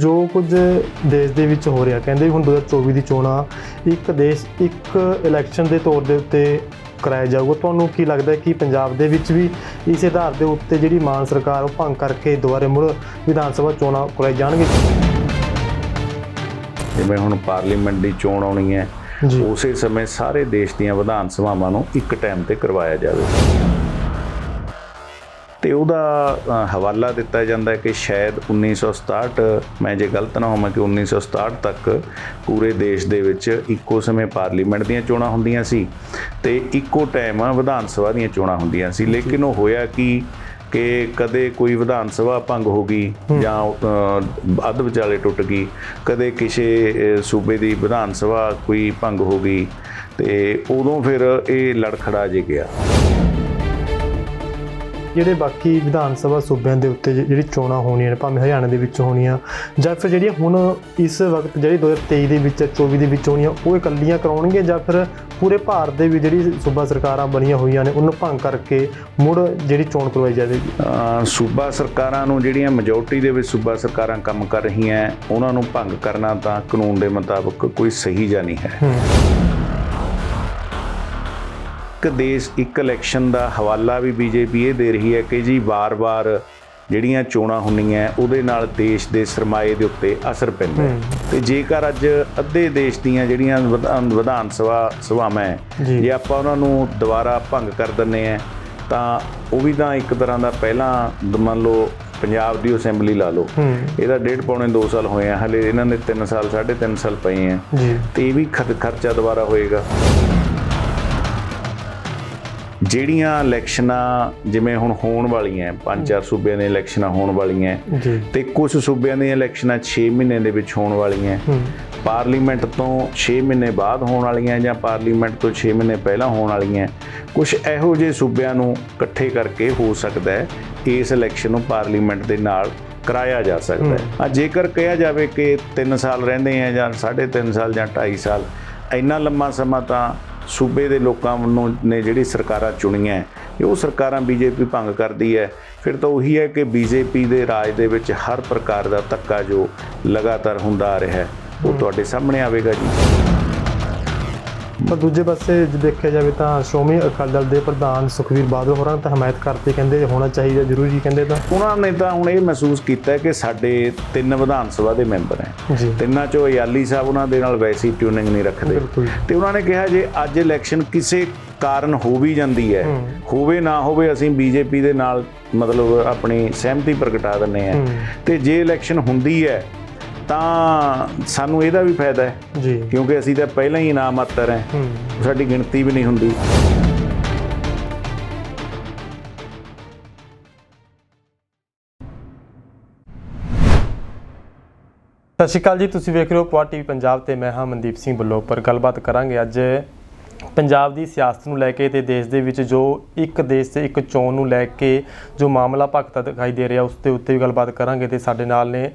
ਜੋ ਕੁਝ ਦੇਸ਼ ਦੇ ਵਿੱਚ ਹੋ ਰਿਹਾ, ਕਹਿੰਦੇ ਹੁਣ 2024 ਦੀ ਚੋਣਾਂ ਇੱਕ ਦੇਸ਼ ਇੱਕ ਇਲੈਕਸ਼ਨ ਦੇ ਤੌਰ ਦੇ ਉੱਤੇ ਕਰਾਇਆ ਜਾਊਗਾ। ਤੁਹਾਨੂੰ ਕੀ ਲੱਗਦਾ ਹੈ ਕਿ ਪੰਜਾਬ ਦੇ ਵਿੱਚ ਵੀ ਇਸ ਆਧਾਰ ਦੇ ਉੱਤੇ ਜਿਹੜੀ ਮਾਨ ਸਰਕਾਰ ਉਹ ਭੰਗ ਕਰਕੇ ਦੁਬਾਰੇ ਮੁੜ ਵਿਧਾਨ ਸਭਾ ਚੋਣਾਂ ਕਰਾਈ ਜਾਣਗੇ? ਜਿਵੇਂ ਹੁਣ ਪਾਰਲੀਮੈਂਟ ਦੀ ਚੋਣ ਆਉਣੀ ਹੈ, ਉਸੇ ਸਮੇਂ ਸਾਰੇ ਦੇਸ਼ ਦੀਆਂ ਵਿਧਾਨ ਸਭਾਵਾਂ ਨੂੰ ਇੱਕ ਟਾਈਮ ਤੇ ਕਰਵਾਇਆ ਜਾਵੇ ਤੇ ਉਹਦਾ ਹਵਾਲਾ ਦਿੱਤਾ ਜਾਂਦਾ ਹੈ ਕਿ ਸ਼ਾਇਦ 1967, ਮੈਂ ਜੇ ਗਲਤ ਨਾ ਹੋਵਾਂ, ਕਿ 1967 ਤੱਕ ਪੂਰੇ ਦੇਸ਼ ਦੇ ਵਿੱਚ ਇੱਕੋ ਸਮੇਂ ਪਾਰਲੀਮੈਂਟ ਦੀਆਂ ਚੋਣਾਂ ਹੁੰਦੀਆਂ ਸੀ ਤੇ ਇੱਕੋ ਟਾਈਮ ਵਿਧਾਨ ਸਭਾ ਦੀਆਂ ਚੋਣਾਂ ਹੁੰਦੀਆਂ ਸੀ। ਲੇਕਿਨ ਉਹ ਹੋਇਆ ਕਿ ਕਦੇ ਕੋਈ ਵਿਧਾਨ ਸਭਾ ਭੰਗ ਹੋ ਗਈ ਜਾਂ ਅੱਧ ਵਿਚਾਲੇ ਟੁੱਟ ਗਈ, ਕਦੇ ਕਿਸੇ ਸੂਬੇ ਦੀ ਵਿਧਾਨ ਸਭਾ ਕੋਈ ਭੰਗ ਹੋ ਗਈ ਤੇ ਉਦੋਂ ਫਿਰ ਇਹ ਲੜਖੜਾ ਜੇ ਗਿਆ। ਜਿਹੜੇ ਬਾਕੀ ਵਿਧਾਨ ਸਭਾ ਸੂਬਿਆਂ ਦੇ ਉੱਤੇ ਜਿਹੜੀ ਚੋਣਾਂ ਹੋਣੀਆਂ ਨੇ, ਭਾਵੇਂ ਹਰਿਆਣਾ ਦੇ ਵਿੱਚ ਹੋਣੀਆਂ ਜਾਂ ਫਿਰ ਜਿਹੜੀਆਂ ਹੁਣ ਇਸ ਵਕਤ ਜਿਹੜੀ 2023 ਦੇ ਵਿੱਚ 24 ਦੇ ਵਿੱਚ ਹੋਣੀਆਂ, ਉਹ ਇਕੱਲੀਆਂ ਕਰਾਉਣਗੇ ਜਾਂ ਫਿਰ ਪੂਰੇ ਭਾਰਤ ਦੇ ਵੀ ਜਿਹੜੀ ਸੂਬਾ ਸਰਕਾਰਾਂ ਬਣੀਆਂ ਹੋਈਆਂ ਨੇ ਉਹਨੂੰ ਭੰਗ ਕਰਕੇ ਮੁੜ ਜਿਹੜੀ ਚੋਣ ਕਰਵਾਈ ਜਾਵੇਗੀ? ਸੂਬਾ ਸਰਕਾਰਾਂ ਨੂੰ, ਜਿਹੜੀਆਂ ਮੈਜੋਰਟੀ ਦੇ ਵਿੱਚ ਸੂਬਾ ਸਰਕਾਰਾਂ ਕੰਮ ਕਰ ਰਹੀਆਂ, ਉਹਨਾਂ ਨੂੰ ਭੰਗ ਕਰਨਾ ਤਾਂ ਕਾਨੂੰਨ ਦੇ ਮੁਤਾਬਕ ਕੋਈ ਸਹੀ ਜਾਂ ਨਹੀਂ ਹੈ। ਇੱਕ ਦੇਸ਼ ਇੱਕ ਇਲੈਕਸ਼ਨ ਦਾ ਹਵਾਲਾ ਵੀ ਬੀਜੇਪੀ ਇਹ ਦੇ ਰਹੀ ਹੈ ਕਿ ਜੀ ਵਾਰ-ਵਾਰ ਜਿਹੜੀਆਂ ਚੋਣਾਂ ਹੁੰਦੀਆਂ ਉਹਦੇ ਨਾਲ ਦੇਸ਼ ਦੇ ਸਰਮਾਏ ਦੇ ਉੱਤੇ ਅਸਰ ਪੈਂਦਾ ਤੇ ਜੇਕਰ ਅੱਜ ਅੱਧੇ ਦੇਸ਼ ਦੀਆਂ ਜਿਹੜੀਆਂ ਵਿਧਾਨ ਸਭਾਵਾਂ ਜੇ ਆਪਾਂ ਉਹਨਾਂ ਨੂੰ ਦੁਬਾਰਾ ਭੰਗ ਕਰ ਦਿੰਦੇ ਹਾਂ ਤਾਂ ਉਹ ਵੀ ਤਾਂ ਇੱਕ ਤਰ੍ਹਾਂ ਦਾ, ਪਹਿਲਾਂ ਮੰਨ ਲਓ ਪੰਜਾਬ ਦੀ ਅਸੈਂਬਲੀ ਲਾ ਲਓ, ਇਹਦਾ 1.5-2 ਸਾਲ ਹੋਏ ਆ, ਹਲੇ ਇਹਨਾਂ ਦੇ 3 ਸਾਲ 3.5 ਸਾਲ ਪਏ ਆ ਤੇ ਇਹ ਵੀ ਖਰਚਾ ਦੁਬਾਰਾ ਹੋਏਗਾ। ਜਿਹੜੀਆਂ ਇਲੈਕਸ਼ਨਾਂ ਜਿਵੇਂ ਹੁਣ ਹੋਣ ਵਾਲੀਆਂ 5-4 ਸੂਬਿਆਂ ਦੀਆਂ ਇਲੈਕਸ਼ਨਾਂ ਹੋਣ ਵਾਲੀਆਂ ਤੇ ਕੁਝ ਸੂਬਿਆਂ ਦੀਆਂ ਇਲੈਕਸ਼ਨਾਂ 6 ਮਹੀਨੇ ਦੇ ਵਿੱਚ ਹੋਣ ਵਾਲੀਆਂ, ਪਾਰਲੀਮੈਂਟ ਤੋਂ 6 ਮਹੀਨੇ ਬਾਅਦ ਹੋਣ ਵਾਲੀਆਂ ਜਾਂ ਪਾਰਲੀਮੈਂਟ ਤੋਂ 6 ਮਹੀਨੇ ਪਹਿਲਾਂ ਹੋਣ ਵਾਲੀਆਂ, ਕੁਝ ਇਹੋ ਜਿਹੇ ਸੂਬਿਆਂ ਨੂੰ ਇਕੱਠੇ ਕਰਕੇ ਹੋ ਸਕਦਾ ਹੈ ਇਸ ਇਲੈਕਸ਼ਨ ਨੂੰ ਪਾਰਲੀਮੈਂਟ ਦੇ ਨਾਲ ਕਰਾਇਆ ਜਾ ਸਕਦਾ ਹੈ। ਜੇਕਰ ਕਿਹਾ ਜਾਵੇ ਕਿ 3 ਸਾਲ ਰਹਿੰਦੇ ਆ ਜਾਂ 3.5 ਸਾਲ ਜਾਂ 2.5 ਸਾਲ, ਇੰਨਾ ਲੰਮਾ ਸਮਾਂ ਤਾਂ ਸੂਬੇ ਦੇ ਲੋਕਾਂ ਨੂੰ ਨੇ ਜਿਹੜੀ ਸਰਕਾਰਾਂ ਚੁਣੀਆਂ, ਉਹ ਸਰਕਾਰਾਂ ਬੀਜੇਪੀ ਭੰਗ ਕਰਦੀ ਹੈ। ਫਿਰ ਤਾਂ ਉਹੀ ਹੈ ਕਿ ਬੀਜੇਪੀ ਦੇ ਰਾਜ ਦੇ ਵਿੱਚ ਹਰ ਪ੍ਰਕਾਰ ਦਾ ਧੱਕਾ ਜੋ ਲਗਾਤਾਰ ਹੁੰਦਾ ਆ ਰਿਹਾ ਹੈ ਉਹ ਤੁਹਾਡੇ ਸਾਹਮਣੇ ਆਵੇਗਾ ਜੀ। ਪਰ ਦੂਜੇ ਪਾਸੇ ਜੇ ਦੇਖਿਆ ਜਾਵੇ ਤਾਂ ਸ਼੍ਰੋਮਣੀ ਅਕਾਲੀ ਦਲ ਦੇ ਪ੍ਰਧਾਨ ਸੁਖਬੀਰ ਬਾਦਲ ਹੋਰਾਂ ਨੇ ਤਾਂ ਹਮਾਇਤ ਕਰਤੀ, ਕਹਿੰਦੇ ਹੋਣਾ ਚਾਹੀਦਾ ਜ਼ਰੂਰੀ, ਕਹਿੰਦੇ ਤਾਂ ਉਹਨਾਂ ਨੇ ਤਾਂ ਹੁਣ ਇਹ ਮਹਿਸੂਸ ਕੀਤਾ ਕਿ ਸਾਡੇ 3 ਵਿਧਾਨ ਸਭਾ ਦੇ ਮੈਂਬਰ ਹੈ, ਤਿੰਨਾਂ ਚੋਂ ਅਯਾਲੀ ਸਾਹਿਬ ਉਹਨਾਂ ਦੇ ਨਾਲ ਵੈਸੀ ਟਿਊਨਿੰਗ ਨਹੀਂ ਰੱਖਦੇ ਤੇ ਉਹਨਾਂ ਨੇ ਕਿਹਾ ਜੇ ਅੱਜ ਇਲੈਕਸ਼ਨ ਕਿਸੇ ਕਾਰਨ ਹੋ ਵੀ ਜਾਂਦੀ ਹੈ, ਹੋਵੇ ਨਾ ਹੋਵੇ, ਅਸੀਂ ਬੀਜੇਪੀ ਦੇ ਨਾਲ ਮਤਲਬ ਆਪਣੀ ਸਹਿਮਤੀ ਪ੍ਰਗਟਾ ਦਿੰਦੇ ਹਾਂ ਤੇ ਜੇ ਇਲੈਕਸ਼ਨ ਹੁੰਦੀ ਹੈ ਤਾਂ ਸਾਨੂੰ ਇਹਦਾ ਵੀ ਫਾਇਦਾ ਹੈ ਕਿਉਂਕਿ ਅਸੀਂ ਤਾਂ ਪਹਿਲਾਂ ਹੀ ਇਨਾਮ ਮਾਤਰ ਹੈ, ਸਾਡੀ ਗਿਣਤੀ ਵੀ ਨਹੀਂ ਹੁੰਦੀ। ਸਤਿ ਸ਼੍ਰੀ ਅਕਾਲ ਜੀ, ਤੁਸੀਂ ਵੇਖ ਰਹੇ ਹੋ ਪੁਆਧ ਟੀਵੀ ਪੰਜਾਬ ਤੇ ਮੈਂ ਹਾਂ ਮਨਦੀਪ ਸਿੰਘ ਬੱਲੋ। ਪਰ ਗੱਲਬਾਤ ਕਰਾਂਗੇ ਅੱਜ ਪੰਜਾਬ ਦੀ ਸਿਆਸਤ ਨੂੰ ਲੈ ਕੇ ਤੇ ਦੇਸ਼ ਦੇ ਵਿੱਚ ਜੋ ਇੱਕ ਦੇਸ਼ ਤੇ ਇੱਕ ਚੋਣ ਨੂੰ ਲੈ ਕੇ ਜੋ ਮਾਮਲਾ ਭਖਦਾ ਦਿਖਾਈ ਦੇ ਰਿਹਾ ਉਸ ਦੇ ਉੱਤੇ ਵੀ ਗੱਲਬਾਤ ਕਰਾਂਗੇ। ਤੇ ਸਾਡੇ ਨਾਲ ਨੇ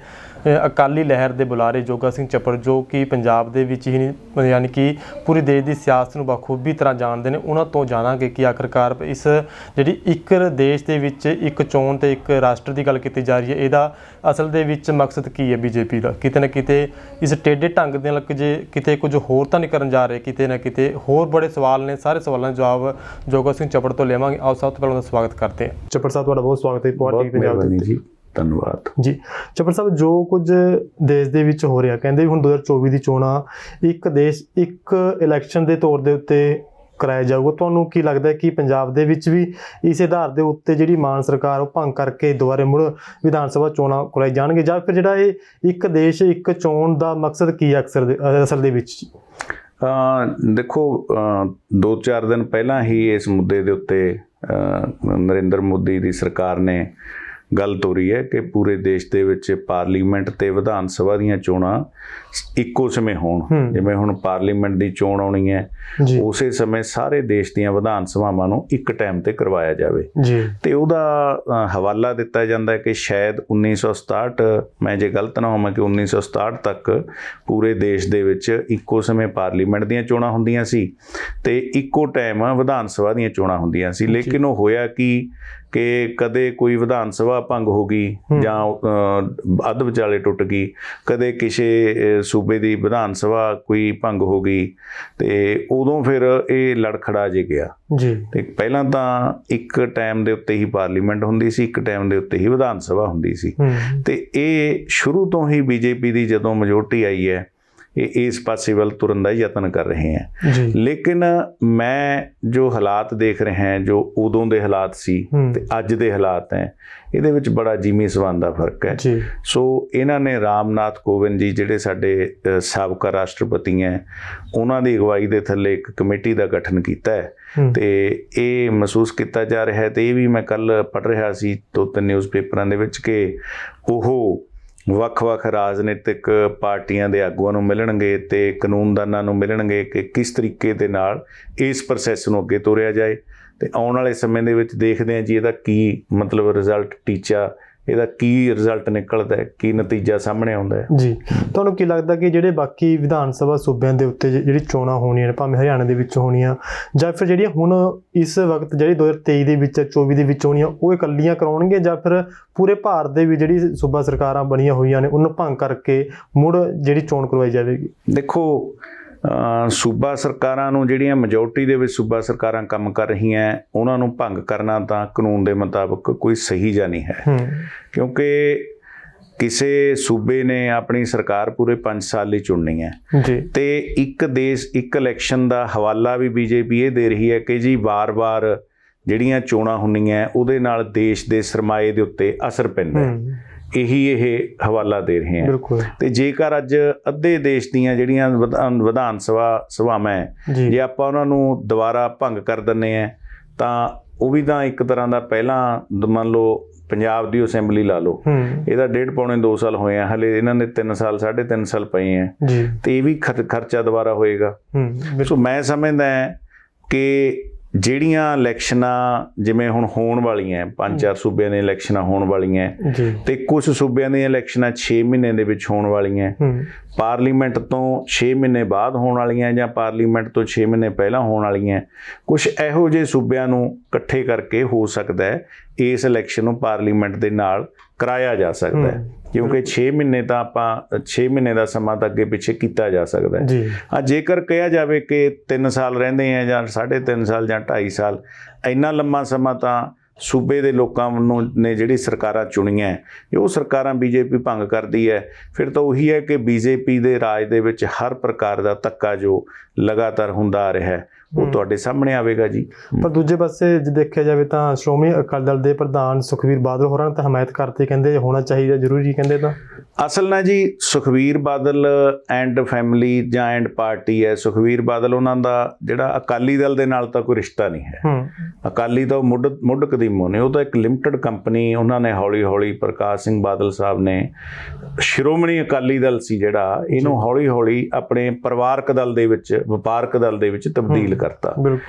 ਅਕਾਲੀ ਲਹਿਰ ਦੇ ਬੁਲਾਰੇ ਜੋਗਾ ਸਿੰਘ ਚੱਪੜ, ਜੋ ਕਿ ਪੰਜਾਬ ਦੇ ਵਿੱਚ ਹੀ ਨਹੀਂ ਯਾਨੀ ਕਿ ਪੂਰੇ ਦੇਸ਼ ਦੀ ਸਿਆਸਤ ਨੂੰ ਬਖੂਬੀ ਤਰ੍ਹਾਂ ਜਾਣਦੇ ਨੇ। ਉਹਨਾਂ ਤੋਂ ਜਾਣਾਂਗੇ ਕਿ ਆਖਰਕਾਰ ਇਸ ਜਿਹੜੀ ਇੱਕ ਦੇਸ਼ ਦੇ ਵਿੱਚ ਇੱਕ ਚੋਣ ਤੇ ਇੱਕ ਰਾਸ਼ਟਰ ਦੀ ਗੱਲ ਕੀਤੀ ਜਾ ਰਹੀ ਹੈ, ਇਹਦਾ ਅਸਲ ਦੇ ਵਿੱਚ ਮਕਸਦ ਕੀ ਹੈ ਬੀਜੇਪੀ ਦਾ? ਕਿਤੇ ਨਾ ਕਿਤੇ ਇਸ ਟੇਢੇ ਢੰਗ ਦੇ ਨਾਲ ਜੇ ਕਿਤੇ ਕੁਝ ਹੋਰ ਤਾਂ ਨਹੀਂ ਕਰਨ ਜਾ ਰਹੇ, ਕਿਤੇ ਨਾ ਕਿਤੇ ਹੋਰ ਬੜੇ ਸਵਾਲ ਨੇ। ਸਾਰੇ ਸਵਾਲਾਂ ਦੇ ਜਵਾਬ ਜੋਗਾ ਸਿੰਘ ਚੱਪੜ ਤੋਂ ਲਵਾਂਗੇ। ਆਓ ਸਭ ਤੋਂ ਪਹਿਲਾਂ ਦਾ ਸਵਾਗਤ ਕਰਦੇ ਹਾਂ। ਚੱਪੜ ਸਾਹਿਬ, ਤੁਹਾਡਾ ਬਹੁਤ ਸਵਾਗਤ ਹੈ ਪੁਆਧ ਟੀਵੀ ਪੰਜਾਬ ਜੀ। ਧੰਨਵਾਦ ਜੀ। ਚੱਪੜ ਸਾਹਿਬ, ਜੋ ਕੁਝ ਦੇਸ਼ ਦੇ ਵਿੱਚ ਹੋ ਰਿਹਾ, ਕਹਿੰਦੇ ਹੁਣ 2024 ਦੀ ਚੋਣਾਂ ਇੱਕ ਦੇਸ਼ ਇੱਕ ਇਲੈਕਸ਼ਨ ਦੇ ਤੌਰ ਦੇ ਉੱਤੇ ਕਰਾਇਆ ਜਾਊਗਾ। ਤੁਹਾਨੂੰ ਕੀ ਲੱਗਦਾ ਹੈ ਕਿ ਪੰਜਾਬ ਦੇ ਵਿੱਚ ਵੀ ਇਸ ਆਧਾਰ ਦੇ ਉੱਤੇ ਜਿਹੜੀ ਮਾਨ ਸਰਕਾਰ ਉਹ ਭੰਗ ਕਰਕੇ ਦੁਬਾਰੇ ਮੁੜ ਵਿਧਾਨ ਸਭਾ ਚੋਣਾਂ ਕਰਾਈ ਜਾਣਗੇ, ਜਾਂ ਫਿਰ ਜਿਹੜਾ ਇਹ ਇੱਕ ਦੇਸ਼ ਇੱਕ ਚੋਣ ਦਾ ਮਕਸਦ ਕੀ ਹੈ ਅਸਲ ਦੇ ਵਿੱਚ? ਦੇਖੋ, 2-4 ਦਿਨ ਪਹਿਲਾਂ ਹੀ ਇਸ ਮੁੱਦੇ ਦੇ ਉੱਤੇ ਨਰਿੰਦਰ ਮੋਦੀ ਦੀ ਸਰਕਾਰ ਨੇ ਗੱਲ ਤੋਰੀ ਹੈ ਕਿ ਪੂਰੇ ਦੇਸ਼ ਦੇ ਵਿੱਚ ਪਾਰਲੀਮੈਂਟ ਤੇ ਵਿਧਾਨ ਸਭਾ ਦੀਆਂ ਚੋਣਾਂ ਇੱਕੋ ਸਮੇਂ ਹੋਣ। ਜਿਵੇਂ ਹੁਣ ਪਾਰਲੀਮੈਂਟ ਦੀ ਚੋਣ ਆਉਣੀ ਹੈ, ਉਸੇ ਸਮੇਂ ਸਾਰੇ ਦੇਸ਼ ਦੀਆਂ ਵਿਧਾਨ ਸਭਾਵਾਂ ਨੂੰ ਇੱਕ ਟਾਈਮ ਤੇ ਕਰਵਾਇਆ ਜਾਵੇ ਤੇ ਉਹਦਾ ਹਵਾਲਾ ਦਿੱਤਾ ਜਾਂਦਾ ਹੈ ਕਿ ਸ਼ਾਇਦ 1967, ਮੈਂ ਜੇ ਗਲਤ ਨਾ ਹੋਵਾਂ, ਕਿ 1967 ਤੱਕ ਪੂਰੇ ਦੇਸ਼ ਦੇ ਵਿੱਚ ਇੱਕੋ ਸਮੇਂ ਪਾਰਲੀਮੈਂਟ ਦੀਆਂ ਚੋਣਾਂ ਹੁੰਦੀਆਂ ਸੀ ਤੇ ਇੱਕੋ ਟਾਈਮ ਵਿਧਾਨ ਸਭਾ ਦੀਆਂ ਚੋਣਾਂ ਹੁੰਦੀਆਂ ਸੀ। ਲੇਕਿਨ ਉਹ ਹੋਇਆ ਕਿ ਕਦੇ ਕੋਈ ਵਿਧਾਨ ਸਭਾ ਭੰਗ ਹੋ ਗਈ ਜਾਂ ਅੱਧ ਵਿਚਾਲੇ ਟੁੱਟ ਗਈ, ਕਦੇ ਕਿਸੇ ਸੂਬੇ ਦੀ ਵਿਧਾਨ ਸਭਾ ਕੋਈ ਭੰਗ ਹੋ ਗਈ, ਤੇ ਉਦੋਂ ਫਿਰ ਇਹ ਲੜਖੜਾ ਜੇ ਗਿਆ ਜੀ। ਤੇ ਪਹਿਲਾਂ ਤਾਂ ਇੱਕ ਟਾਈਮ ਦੇ ਉੱਤੇ ਹੀ ਪਾਰਲੀਮੈਂਟ ਹੁੰਦੀ ਸੀ, ਇੱਕ ਟਾਈਮ ਦੇ ਉੱਤੇ ਹੀ ਵਿਧਾਨ ਸਭਾ ਹੁੰਦੀ ਸੀ, ਤੇ ਇਹ ਸ਼ੁਰੂ ਤੋਂ ਹੀ ਬੀਜੇਪੀ ਦੀ ਜਦੋਂ ਮੈਜੋਰਟੀ ਆਈ ਹੈ ਇਹ ਇਸ ਪਾਸੇ ਵੱਲ ਤੁਰਨ ਦਾ ਯਤਨ ਕਰ ਰਹੇ ਹੈ। ਲੇਕਿਨ ਮੈਂ ਜੋ ਹਾਲਾਤ ਦੇਖ ਰਿਹਾ ਹਾਂ, ਜੋ ਉਦੋਂ ਦੇ ਹਾਲਾਤ ਸੀ ਤੇ ਅੱਜ ਦੇ ਹਾਲਾਤ ਹੈ, ਇਹਦੇ ਵਿੱਚ ਬੜਾ ਜ਼ਮੀਨੀ ਸਮਾਨ ਦਾ ਫਰਕ ਹੈ। ਸੋ ਇਹਨਾਂ ਨੇ ਰਾਮਨਾਥ ਕੋਵਿੰਦ ਜੀ ਜਿਹੜੇ ਸਾਡੇ ਸਾਬਕਾ ਰਾਸ਼ਟਰਪਤੀ ਹੈ, ਉਹਨਾਂ ਦੀ ਅਗਵਾਈ ਦੇ ਥੱਲੇ ਇੱਕ ਕਮੇਟੀ ਦਾ ਗਠਨ ਕੀਤਾ ਹੈ ਤੇ ਇਹ ਮਹਿਸੂਸ ਕੀਤਾ ਜਾ ਰਿਹਾ ਹੈ, ਤੇ ਇਹ ਵੀ ਮੈਂ ਕੱਲ ਪੜ੍ਹ ਰਿਹਾ ਸੀ 2-3 ਨਿਊਜ਼ਪੇਪਰਾਂ ਦੇ ਵਿੱਚ ਕਿ ਉਹ ਵੱਖ-ਵੱਖ ਰਾਜਨੀਤਿਕ ਪਾਰਟੀਆਂ ਦੇ ਆਗੂਆਂ ਨੂੰ ਮਿਲਣਗੇ ਤੇ ਕਾਨੂੰਨਦਾਨਾਂ ਨੂੰ ਮਿਲਣਗੇ ਕਿ ਕਿਸ ਤਰੀਕੇ ਦੇ ਨਾਲ ਇਸ ਪ੍ਰੋਸੈਸ ਨੂੰ ਅੱਗੇ ਤੋਰਿਆ ਜਾਏ, ਤੇ ਆਉਣ ਵਾਲੇ ਸਮੇਂ ਦੇ ਵਿੱਚ ਦੇਖਦੇ ਹਾਂ ਜੀ ਇਹਦਾ ਕੀ ਮਤਲਬ ਰਿਜ਼ਲਟ, ਟੀਚਾ, ਇਹਦਾ ਕੀ ਰਿਜ਼ਲਟ ਨਿਕਲਦਾ ਹੈ, ਕੀ ਨਤੀਜਾ ਸਾਹਮਣੇ ਆਉਂਦਾ ਹੈ ਜੀ। ਤੁਹਾਨੂੰ ਕੀ ਲੱਗਦਾ ਕਿ ਜਿਹੜੇ ਬਾਕੀ ਵਿਧਾਨ ਸਭਾ ਸੂਬਿਆਂ ਦੇ ਉੱਤੇ ਜਿਹੜੀ ਚੋਣਾਂ ਹੋਣੀਆਂ ਨੇ, ਭਾਵੇਂ ਹਰਿਆਣਾ ਦੇ ਵਿੱਚ ਹੋਣੀਆਂ ਜਾਂ ਫਿਰ ਜਿਹੜੀਆਂ ਹੁਣ ਇਸ ਵਕਤ ਜਿਹੜੀ 2023 ਦੇ ਵਿੱਚ 24 ਦੇ ਵਿੱਚ ਹੋਣੀਆਂ, ਉਹ ਇਕੱਲੀਆਂ ਕਰਾਉਣਗੇ ਜਾਂ ਫਿਰ ਪੂਰੇ ਭਾਰਤ ਦੇ ਵੀ ਜਿਹੜੀ ਸੂਬਾ ਸਰਕਾਰਾਂ ਬਣੀਆਂ ਹੋਈਆਂ ਨੇ ਉਹਨੂੰ ਭੰਗ ਕਰਕੇ ਮੁੜ ਜਿਹੜੀ ਚੋਣ ਕਰਵਾਈ ਜਾਵੇਗੀ? ਦੇਖੋ, ਸੂਬਾ ਸਰਕਾਰਾਂ ਨੂੰ ਜਿਹੜੀਆਂ ਮੈਜੋਰਟੀ ਦੇ ਵਿੱਚ ਸੂਬਾ ਸਰਕਾਰਾਂ ਕੰਮ ਕਰ ਰਹੀਆਂ ਉਹਨਾਂ ਨੂੰ ਭੰਗ ਕਰਨਾ ਤਾਂ ਕਾਨੂੰਨ ਦੇ ਮੁਤਾਬਕ ਕੋਈ ਸਹੀ ਜਾਂ ਨਹੀਂ ਹੈ, ਕਿਉਂਕਿ ਕਿਸੇ ਸੂਬੇ ਨੇ ਆਪਣੀ ਸਰਕਾਰ ਪੂਰੇ 5 ਸਾਲ ਲਈ ਚੁਣਨੀ ਹੈ ਤੇ ਇੱਕ ਦੇਸ਼ ਇੱਕ ਇਲੈਕਸ਼ਨ ਦਾ ਹਵਾਲਾ ਵੀ ਬੀਜੇਪੀ ਇਹ ਦੇ ਰਹੀ ਹੈ ਕਿ ਜੀ ਵਾਰ-ਵਾਰ ਜਿਹੜੀਆਂ ਚੋਣਾਂ ਹੁੰਦੀਆਂ ਉਹਦੇ ਨਾਲ ਦੇਸ਼ ਦੇ ਸਰਮਾਏ ਦੇ ਉੱਤੇ ਅਸਰ ਪੈਂਦਾ ਹੈ, ਇਹੀ ਇਹ ਹਵਾਲਾ ਦੇ ਰਹੇ ਹਨ। ਤੇ ਜੇਕਰ ਅੱਜ ਅੱਧੇ ਦੇਸ਼ ਦੀਆਂ ਜਿਹੜੀਆਂ ਵਿਧਾਨ ਸਭਾਵਾਂ ਜੇ ਆਪਾਂ ਉਹਨਾਂ ਨੂੰ ਦੁਬਾਰਾ ਭੰਗ ਕਰ ਦਿੰਦੇ ਹਾਂ ਤਾਂ ਉਹ ਵੀ ਤਾਂ ਇੱਕ ਤਰ੍ਹਾਂ ਦਾ ਪਹਿਲਾਂ ਮੰਨ ਲਓ ਪੰਜਾਬ ਦੀ ਅਸੈਂਬਲੀ ਲਾ ਲਓ, ਇਹਦਾ 1.5-2 ਸਾਲ ਹੋਏ ਆ, ਹਲੇ ਇਹਨਾਂ ਦੇ 3 ਸਾਲ 3.5 ਸਾਲ ਪਏ ਆ, ਤੇ ਇਹ ਵੀ ਖਰਚਾ ਦੁਬਾਰਾ ਹੋਏਗਾ। ਸੋ ਮੈਂ ਸਮਝਦਾ ਕਿ ਜਿਹੜੀਆਂ ਇਲੈਕਸ਼ਨਾਂ ਜਿਵੇਂ ਹੁਣ ਹੋਣ ਵਾਲੀਆਂ 5-4 ਸੂਬਿਆਂ ਦੀਆਂ ਇਲੈਕਸ਼ਨਾਂ ਹੋਣ ਵਾਲੀਆਂ ਤੇ ਕੁਝ ਸੂਬਿਆਂ ਦੀਆਂ ਇਲੈਕਸ਼ਨਾਂ 6 ਮਹੀਨੇ ਦੇ ਵਿੱਚ ਹੋਣ ਵਾਲੀਆਂ, ਪਾਰਲੀਮੈਂਟ ਤੋਂ 6 ਮਹੀਨੇ ਬਾਅਦ ਹੋਣ ਵਾਲੀਆਂ ਜਾਂ ਪਾਰਲੀਮੈਂਟ ਤੋਂ 6 ਮਹੀਨੇ ਪਹਿਲਾਂ ਹੋਣ ਵਾਲੀਆਂ, ਕੁਝ ਇਹੋ ਜਿਹੇ ਸੂਬਿਆਂ ਨੂੰ ਇਕੱਠੇ ਕਰਕੇ ਹੋ ਸਕਦਾ ਹੈ ਇਸ ਇਲੈਕਸ਼ਨ ਨੂੰ ਪਾਰਲੀਮੈਂਟ ਦੇ ਨਾਲ ਕਰਾਇਆ ਜਾ ਸਕਦਾ ਹੈ, ਕਿਉਂਕਿ 6 ਮਹੀਨੇ ਤਾਂ ਆਪਾਂ 6 ਮਹੀਨੇ ਦਾ ਸਮਾਂ ਤਾਂ ਅੱਗੇ ਪਿੱਛੇ ਕੀਤਾ ਜਾ ਸਕਦਾ ਹੈ। ਜੇਕਰ ਕਿਹਾ ਜਾਵੇ ਕਿ 3 ਸਾਲ ਰਹਿੰਦੇ ਆ ਜਾਂ 3.5 ਸਾਲ ਜਾਂ 2.5 ਸਾਲ, ਇੰਨਾ ਲੰਮਾ ਸਮਾਂ ਤਾਂ ਸੂਬੇ ਦੇ ਲੋਕਾਂ ਨੂੰ ਨੇ ਜਿਹੜੀ ਸਰਕਾਰਾਂ ਚੁਣੀਆਂ, ਜੇ ਉਹ ਸਰਕਾਰਾਂ ਬੀਜੇਪੀ ਭੰਗ ਕਰਦੀ ਹੈ ਫਿਰ ਤਾਂ ਉਹੀ ਹੈ ਕਿ ਬੀਜੇਪੀ ਦੇ ਰਾਜ ਦੇ ਵਿੱਚ ਹਰ ਪ੍ਰਕਾਰ ਦਾ ਧੱਕਾ ਜੋ ਲਗਾਤਾਰ ਹੁੰਦਾ ਆ ਰਿਹਾ ਹੈ ਉਹ ਤੁਹਾਡੇ ਸਾਹਮਣੇ ਆਵੇਗਾ ਜੀ। ਪਰ ਦੂਜੇ ਪਾਸੇ ਜੇ ਦੇਖਿਆ ਜਾਵੇ ਤਾਂ ਸ਼੍ਰੋਮਣੀ ਅਕਾਲੀ ਦਲ ਦੇ ਪ੍ਰਧਾਨ ਸੁਖਬੀਰ ਬਾਦਲ ਹੋਰਾਂ ਨੇ ਤਾਂ ਹਮਾਇਤ ਕਰਤੀ, ਕਹਿੰਦੇ ਹੋਣਾ ਚਾਹੀਦਾ ਜ਼ਰੂਰੀ, ਕਹਿੰਦੇ ਤਾਂ ਅਸਲ ਨਾਲ ਜੀ ਸੁਖਬੀਰ ਬਾਦਲ ਐਂਡ ਫੈਮਿਲੀ ਜਾਂ ਐਂਡ ਪਾਰਟੀ ਹੈ। ਸੁਖਬੀਰ ਬਾਦਲ ਉਹਨਾਂ ਦਾ ਜਿਹੜਾ ਅਕਾਲੀ ਦਲ ਦੇ ਨਾਲ ਤਾਂ ਕੋਈ ਰਿਸ਼ਤਾ ਨਹੀਂ ਹੈ, ਅਕਾਲੀ ਤਾਂ ਮੁੱਢ ਕਦੀਮੋਂ ਨੇ, ਉਹ ਤਾਂ ਇੱਕ ਲਿਮਟਿਡ ਕੰਪਨੀ ਉਹਨਾਂ ਨੇ ਹੌਲੀ ਹੌਲੀ ਪ੍ਰਕਾਸ਼ ਸਿੰਘ ਬਾਦਲ ਸਾਹਿਬ ਨੇ ਸ਼੍ਰੋਮਣੀ ਅਕਾਲੀ ਦਲ ਸੀ ਜਿਹੜਾ, ਇਹਨੂੰ ਹੌਲੀ ਹੌਲੀ ਆਪਣੇ ਪਰਿਵਾਰਕ ਦਲ ਦੇ ਵਿੱਚ, ਵਪਾਰਕ ਦਲ ਦੇ ਵਿੱਚ ਤਬਦੀਲ ਕਰਤਾ।